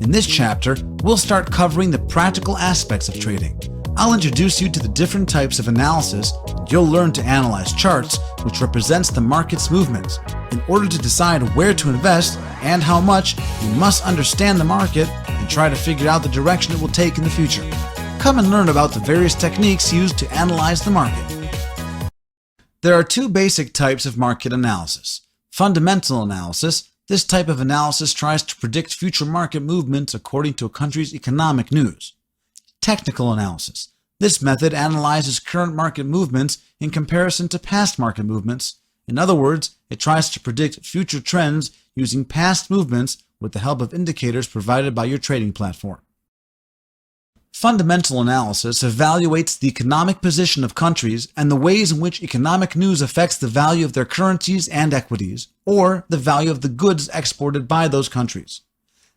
In this chapter, we'll start covering the practical aspects of trading. I'll introduce you to the different types of analysis, and you'll learn to analyze charts, which represents the market's movements. In order to decide where to invest and how much, you must understand the market and try to figure out the direction it will take in the future. Come and learn about the various techniques used to analyze the market. There are two basic types of market analysis. Fundamental analysis. This type of analysis tries to predict future market movements according to a country's economic news. Technical analysis. This method analyzes current market movements in comparison to past market movements. In other words, it tries to predict future trends using past movements with the help of indicators provided by your trading platform. Fundamental analysis evaluates the economic position of countries and the ways in which economic news affects the value of their currencies and equities, or the value of the goods exported by those countries.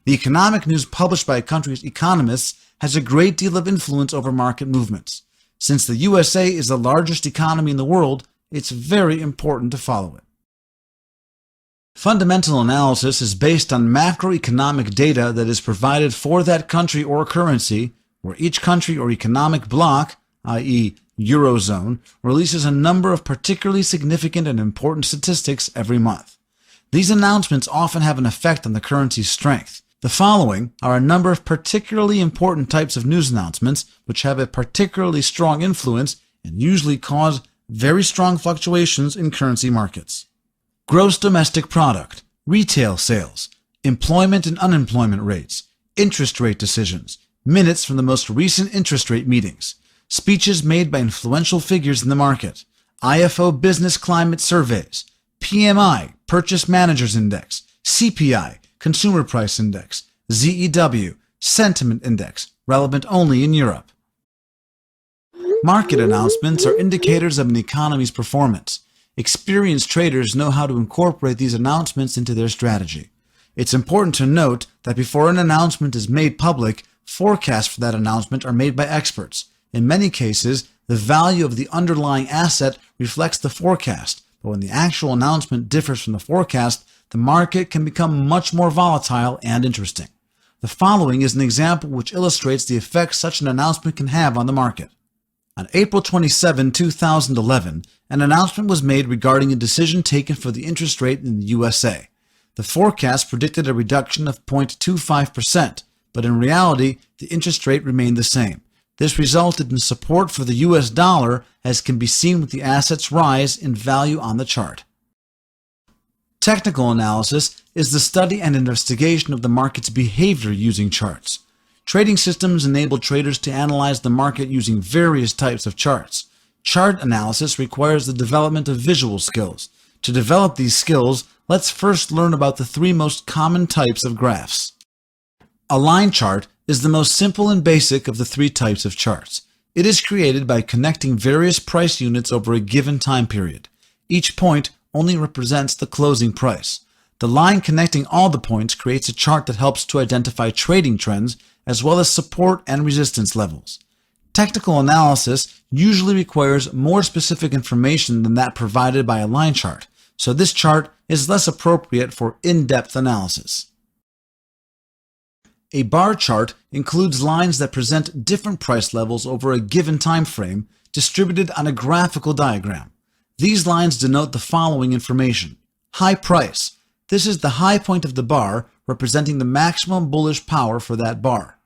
The economic news published by a country's economists has a great deal of influence over market movements. Since the USA is the largest economy in the world, it's very important to follow it. Fundamental analysis is based on macroeconomic data that is provided for that country or currency, where each country or economic bloc, i.e. Eurozone, releases a number of particularly significant and important statistics every month. These announcements often have an effect on the currency's strength. The following are a number of particularly important types of news announcements which have a particularly strong influence and usually cause very strong fluctuations in currency markets. Gross domestic product, retail sales, employment and unemployment rates, interest rate decisions, minutes from the most recent interest rate meetings, speeches made by influential figures in the market, IFO business climate surveys, PMI, Purchase Managers Index, CPI, Consumer Price Index, ZEW, Sentiment Index, relevant only in Europe. Market announcements are indicators of an economy's performance. Experienced traders know how to incorporate these announcements into their strategy. It's important to note that before an announcement is made public, forecasts for that announcement are made by experts. In many cases, the value of the underlying asset reflects the forecast, but when the actual announcement differs from the forecast, the market can become much more volatile and interesting. The following is an example which illustrates the effect such an announcement can have on the market. On April 27, 2011, an announcement was made regarding a decision taken for the interest rate in the USA. The forecast predicted a reduction of 0.25%, but in reality, the interest rate remained the same. This resulted in support for the US dollar, as can be seen with the asset's rise in value on the chart. Technical analysis is the study and investigation of the market's behavior using charts. Trading systems enable traders to analyze the market using various types of charts. Chart analysis requires the development of visual skills. To develop these skills, let's first learn about the three most common types of graphs. A line chart is the most simple and basic of the three types of charts. It is created by connecting various price units over a given time period. Each point only represents the closing price. The line connecting all the points creates a chart that helps to identify trading trends as well as support and resistance levels. Technical analysis usually requires more specific information than that provided by a line chart, so this chart is less appropriate for in-depth analysis. A bar chart includes lines that present different price levels over a given time frame, distributed on a graphical diagram. These lines denote the following information. High price. This is the high point of the bar, representing the maximum bullish power for that bar.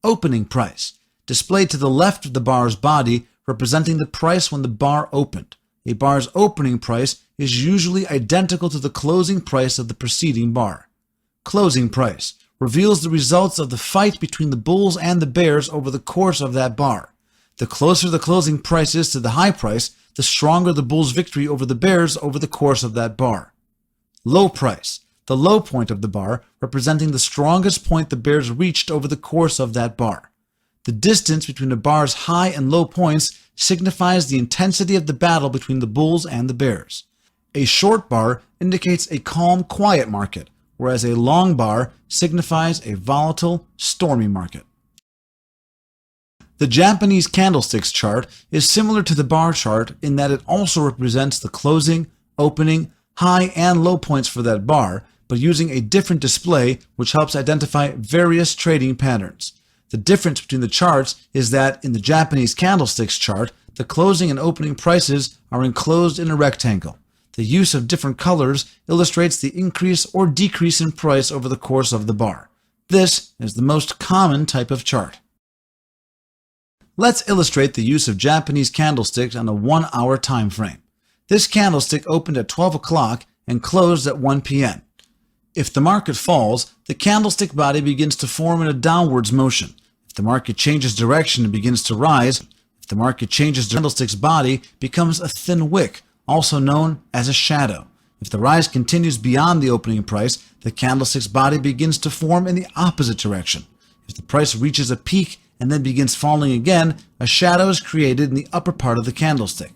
Opening price. Displayed to the left of the bar's body, representing the price when the bar opened. A bar's opening price is usually identical to the closing price of the preceding bar. Closing price reveals the results of the fight between the bulls and the bears over the course of that bar. The closer the closing price is to the high price, the stronger the bull's victory over the bears over the course of that bar. Low price, the low point of the bar, representing the strongest point the bears reached over the course of that bar. The distance between a bar's high and low points signifies the intensity of the battle between the bulls and the bears. A short bar indicates a calm, quiet market, whereas a long bar signifies a volatile, stormy market. The Japanese candlesticks chart is similar to the bar chart in that it also represents the closing, opening, high and low points for that bar, but using a different display which helps identify various trading patterns. The difference between the charts is that in the Japanese candlesticks chart, the closing and opening prices are enclosed in a rectangle. The use of different colors illustrates the increase or decrease in price over the course of the bar. This is the most common type of chart. Let's illustrate the use of Japanese candlesticks on a 1-hour time frame. This candlestick opened at 12 o'clock and closed at 1 p.m. If the market falls, the candlestick body begins to form in a downwards motion. If the market changes direction and begins to rise, if the market changes, the candlestick's body becomes a thin wick, also known as a shadow. If the rise continues beyond the opening price, the candlestick's body begins to form in the opposite direction. If the price reaches a peak and then begins falling again, a shadow is created in the upper part of the candlestick.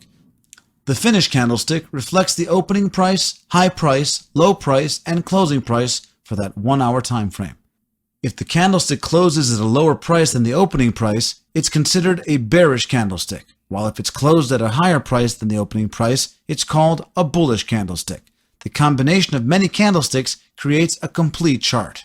The finished candlestick reflects the opening price, high price, low price, and closing price for that 1-hour time frame. If the candlestick closes at a lower price than the opening price, it's considered a bearish candlestick, while if it's closed at a higher price than the opening price, it's called a bullish candlestick. The combination of many candlesticks creates a complete chart.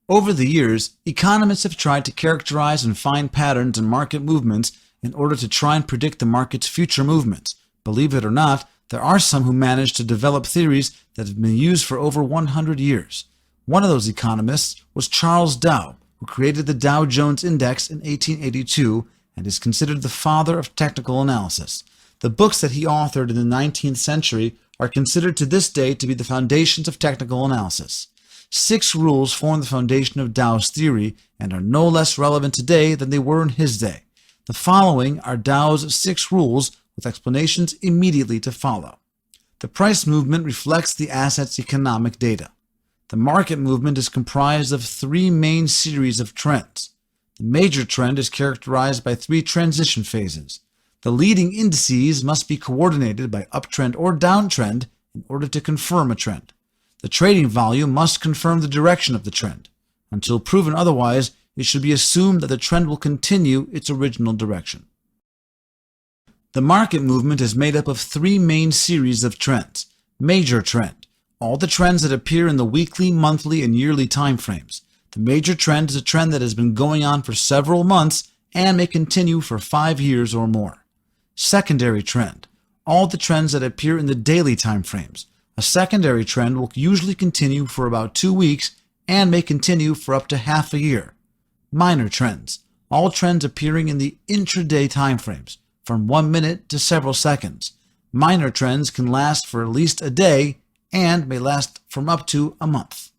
Over the years, economists have tried to characterize and find patterns in market movements in order to try and predict the market's future movements. Believe it or not, there are some who managed to develop theories that have been used for over 100 years. One of those economists was Charles Dow, who created the Dow Jones Index in 1882 and is considered the father of technical analysis. The books that he authored in the 19th century are considered to this day to be the foundations of technical analysis. 6 rules form the foundation of Dow's theory and are no less relevant today than they were in his day. The following are Dow's 6 rules with explanations immediately to follow. The price movement reflects the asset's economic data. The market movement is comprised of 3 main series of trends. The major trend is characterized by 3 transition phases. The leading indices must be coordinated by uptrend or downtrend in order to confirm a trend. The trading volume must confirm the direction of the trend. Until proven otherwise, it should be assumed that the trend will continue its original direction. The market movement is made up of 3 main series of trends. Major trend, all the trends that appear in the weekly, monthly, and yearly time frames. The major trend is a trend that has been going on for several months and may continue for 5 years or more. Secondary trend, all the trends that appear in the daily time frames. A secondary trend will usually continue for about 2 weeks and may continue for up to half a year. Minor trends, all trends appearing in the intraday time frames, from 1 minute to several seconds. Minor trends can last for at least a day and may last from up to a month.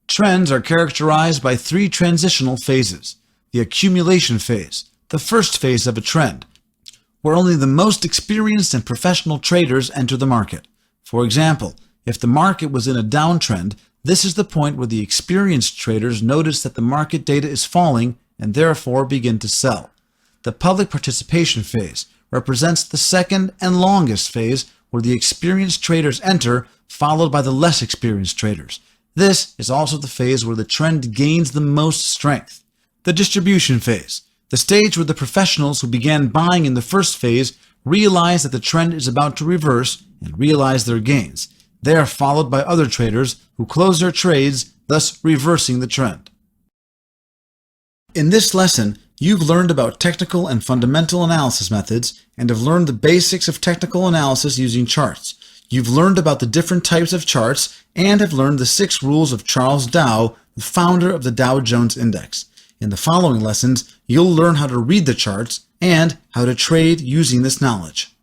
Trends are characterized by 3 transitional phases. The accumulation phase, the first phase of a trend, where only the most experienced and professional traders enter the market. For example, if the market was in a downtrend, this is the point where the experienced traders notice that the market data is falling and therefore begin to sell. The public participation phase represents the second and longest phase where the experienced traders enter, followed by the less experienced traders. This is also the phase where the trend gains the most strength. The distribution phase, the stage where the professionals who began buying in the first phase realize that the trend is about to reverse and realize their gains. They are followed by other traders who close their trades, thus reversing the trend. In this lesson, you've learned about technical and fundamental analysis methods and have learned the basics of technical analysis using charts. You've learned about the different types of charts and have learned the 6 rules of Charles Dow, the founder of the Dow Jones Index. In the following lessons, you'll learn how to read the charts and how to trade using this knowledge.